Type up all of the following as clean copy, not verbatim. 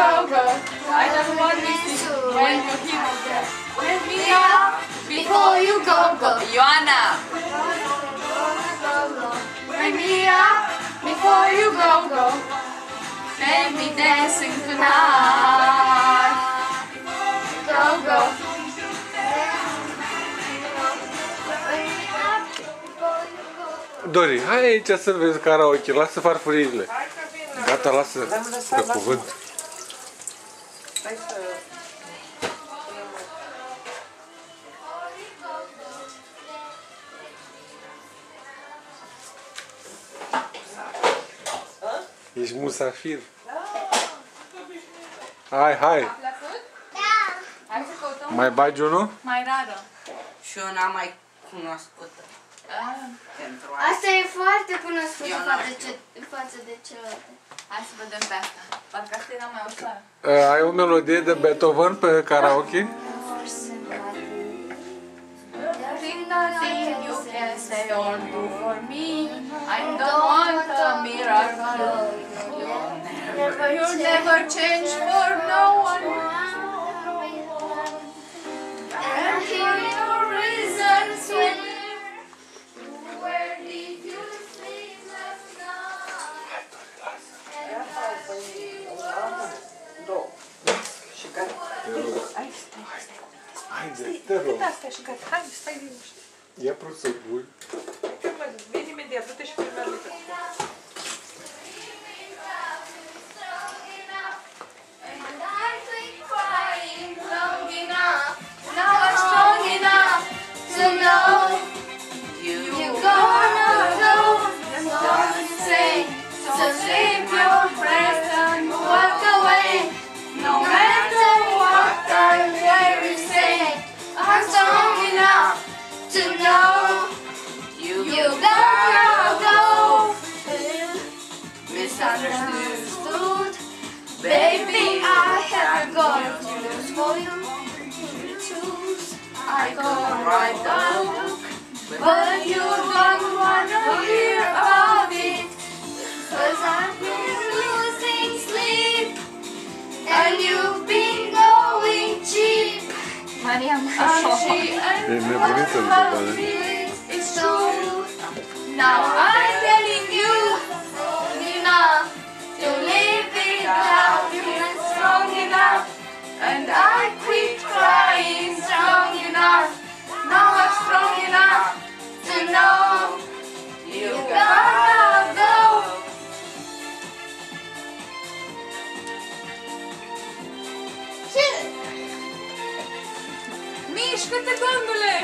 go, go. I don't want this when you hear me. Let me up before you go, go. Ioana. Let me up before you go, go. Let me dancing tonight. Go, go. Dori, hai aici să vezi karaoke, lasă farfuriile. Gata, lasă pe cuvânt. Hai să... Ești musafir. Hai, hai. Mai bagi unul? Mai rară. Și una mai cunoscută. Asta e foarte cunoscută față de celelalte. Hai să vedem pe asta. Parcă asta era mai ușoară. Ai o melodie de Beethoven pe karaoke? Nothing you can say or do for me. I don't want a miracle. You'll never change for no one. And hear your reasons when where did you sleep last night? Două. Și gata. Hai, stai. Haide, te rog. Da, stai și gata. Hai, stai liniște. Ia prost să pui. Vin imediat, du-te și filmează. Now I'm strong enough to know you're gonna go. Don't say, so save your breath and walk away. No matter what I hear you say, I'm strong enough to know you're gonna go. Misunderstood, baby, I haven't got to lose for you. I could write the book, but you don't wanna hear about it. 'Cause I've been losing sleep, and you've been going cheap. Maria, E nebunită după bani. It's true. Now I'm telling you, enough to live without you. Strong enough, and I quit crying. Strong enough, now I'm strong enough to know you gotta go. Mișcă-te, domnule!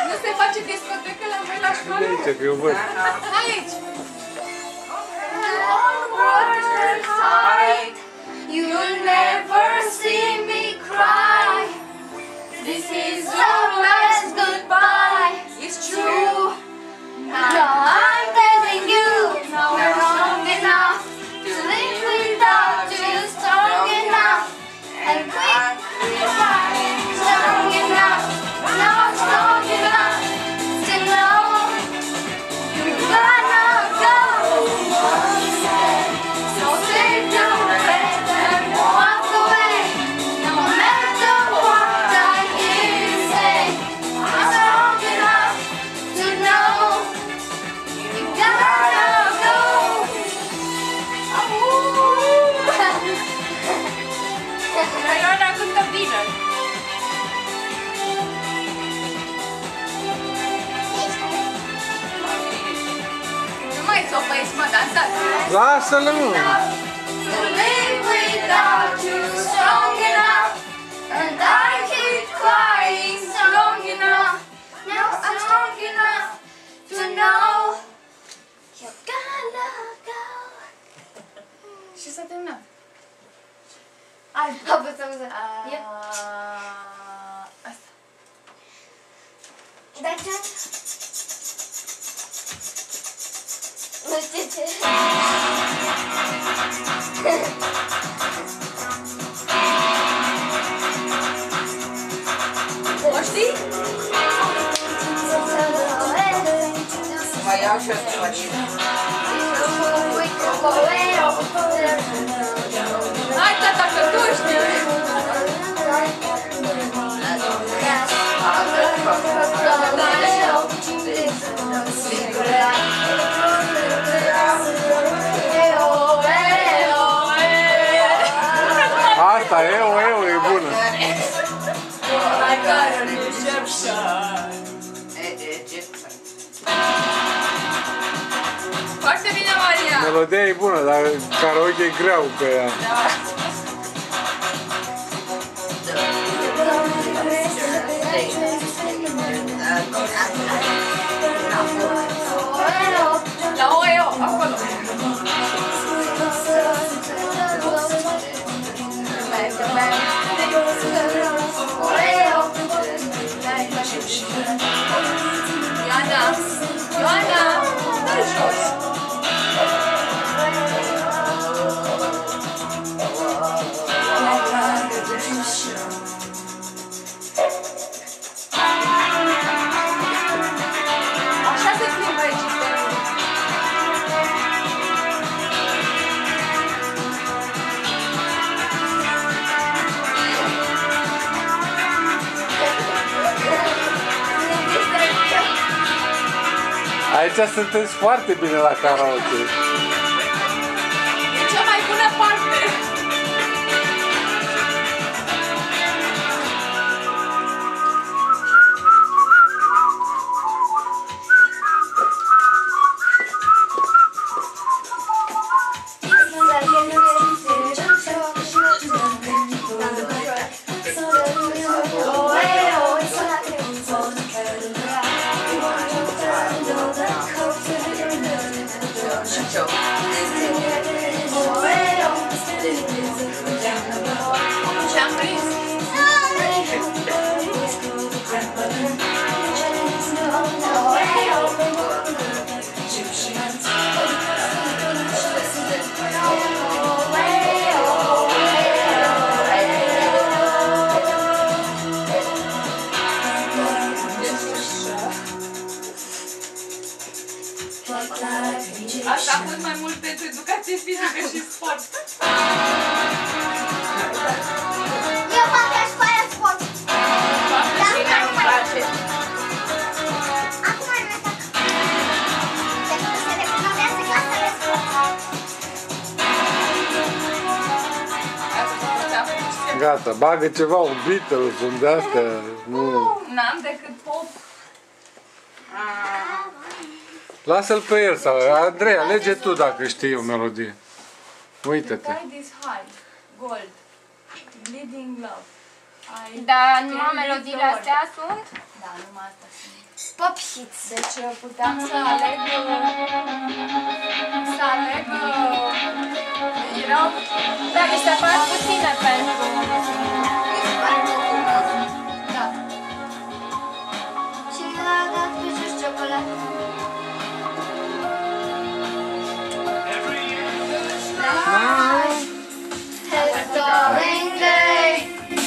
Nu se face discotecă la voi la școală? Aici, că eu văd. Aici! Water tight, you'll never see me cry. This is our last goodbye. It's true. Now I'm telling you, now we're strong enough to live without you. Strong enough and quit crying. Strong enough, now I'm strong enough to know you're gonna go. So save your breath and walk away. No matter what I hear you say, I'm strong enough to know you gotta go. Ioana cântă bine. Nu mai țopăiți, mă, dansați. Lasă-le, mă! To live without you, strong enough, and I keep crying. Strong enough, now I'm strong enough to know you're gonna go. Și s-a terminat. Apăsăm să... Asta. Dar ce? Nu știu ce. O știi? Mai iau și o să faci. Hai, tata, că tu știi! Asta, eu, e bună. Foarte bine, Maria! Melodia e bună, dar karaoke e greu pe ea. La OEO, acolo! Ioana! Ioana! Dă-l jos! Așa se plimbă egiptenii. Aici sunteți foarte bine la karaoke. E cea mai bună parte. Ce-am prins? Asta a fost mai mult pentru educație fizică și sport. Eu fac și aia sport. Cine îmi place? Acum mai mult. Pentru că se reprogramează clasele sport. Gata, bagă ceva, un Beatles, un de-astea. Nu. N-am decât pop. Lasă-l pe el sau Andrei, alege tu dacă știi o melodie. Uite-te. Tide is high, gold, bleeding love. Dar numai melodiile astea sunt? Da, numai asta sunt. Pop hits. Deci puteam să aleg... Erau... Da, mi se par puține pentru... Da. Cine a dat pe jos ciocolată?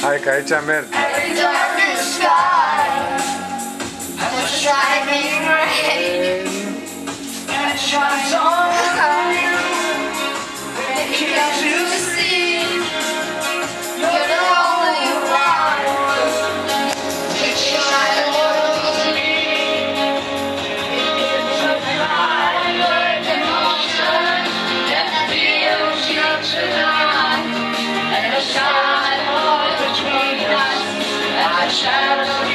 Hai că aici merge. Shadow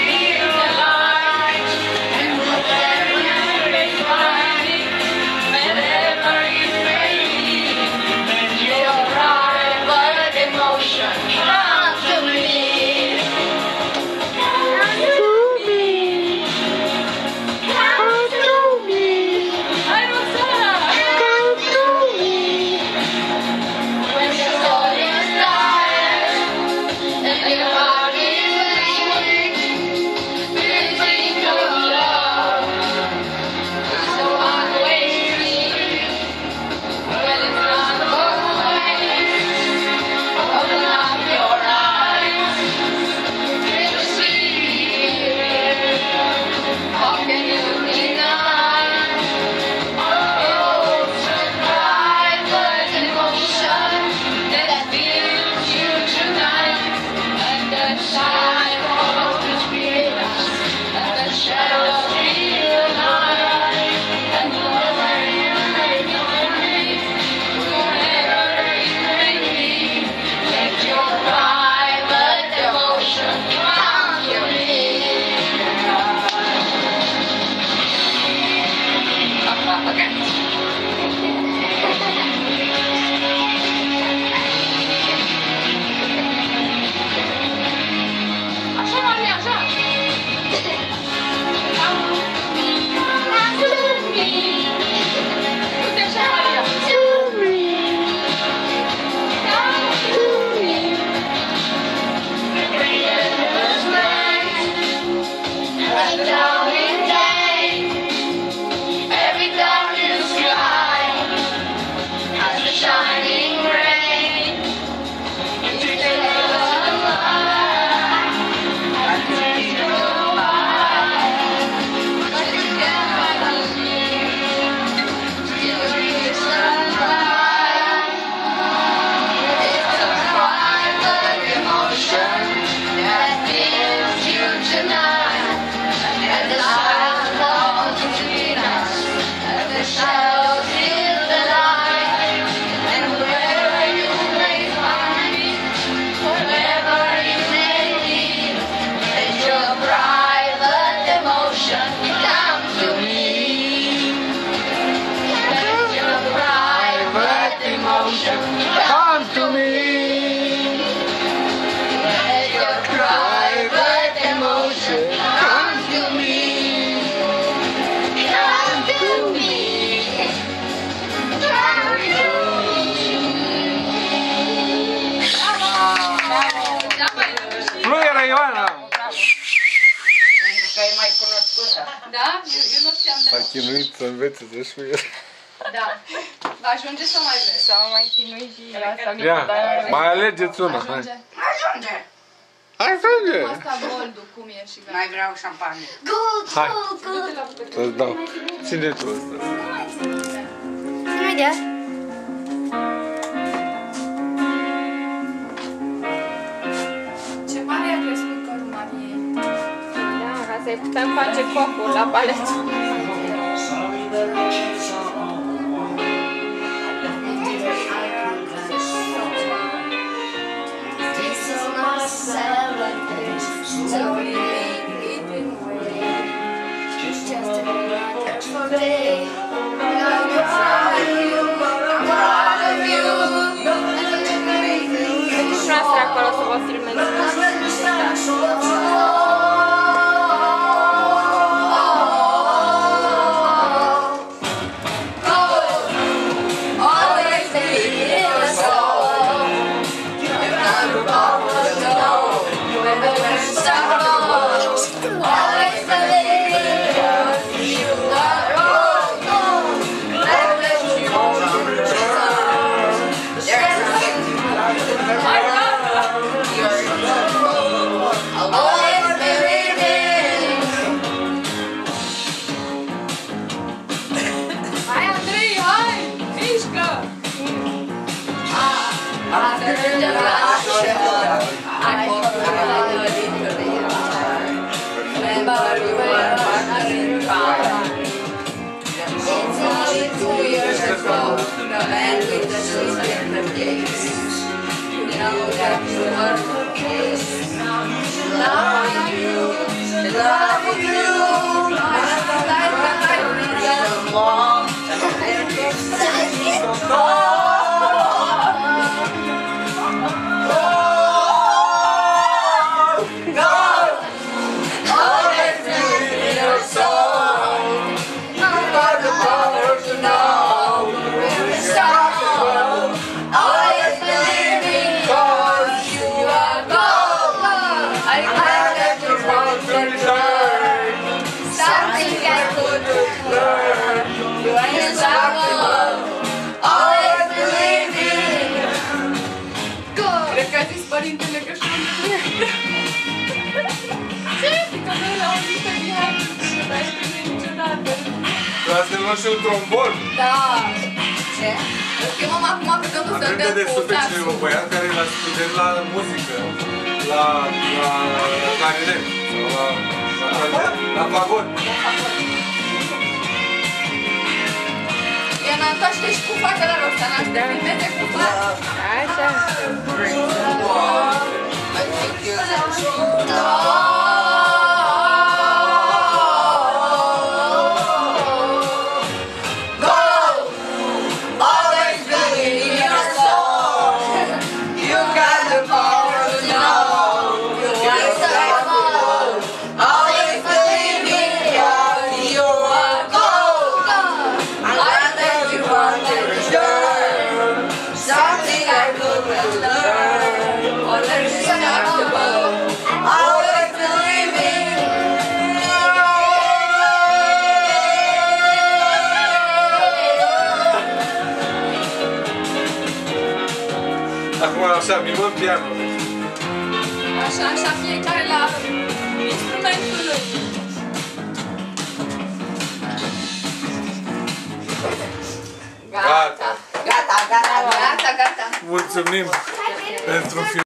Ioana! Pentru că e mai cunoscută. Da? Eu nu știam de S-a chinuit să învețe să șuie. Da. Va ajunge sau mai vreți? S-au mai chinuit și asta mi-a Ia, mai alegeți una, hai. Ajunge. Ajunge. Hai, frage! Asta goldul, cum e și gata. Mai vreau șampanie. Hai, să-ți dau. Ține tu ăsta. Imediat. Ce mare a crescut corul Mariei. Da, ca să-i putem face cocul la palet. This is my celebration, so we make it in way. Just another day. I'm proud of you, I'm proud of you. Și noastră acolo să vă filmez. Hai, Andrei, hai! Mișcă! Cred că a zis părintele că și-a Ce? Că noi l-am auzit pe Mihai și nu mai scrie niciodată. Vreau să luăm și un trombon. Da. Ce? Îl chemăm acum că nu se Avem dă de cu destul pe nasul. cineva băiat care e la student la muzică, la clarinet sau la fagot. Iana, întoarce și cu fața la Roxana, și te filmeze cu fața. Așa. Acum așa, mimăm pianul. Așa, așa, fiecare la instrumentul lui. Gata. Gata, gata, gata. Gata, gata. Mulțumim pentru film.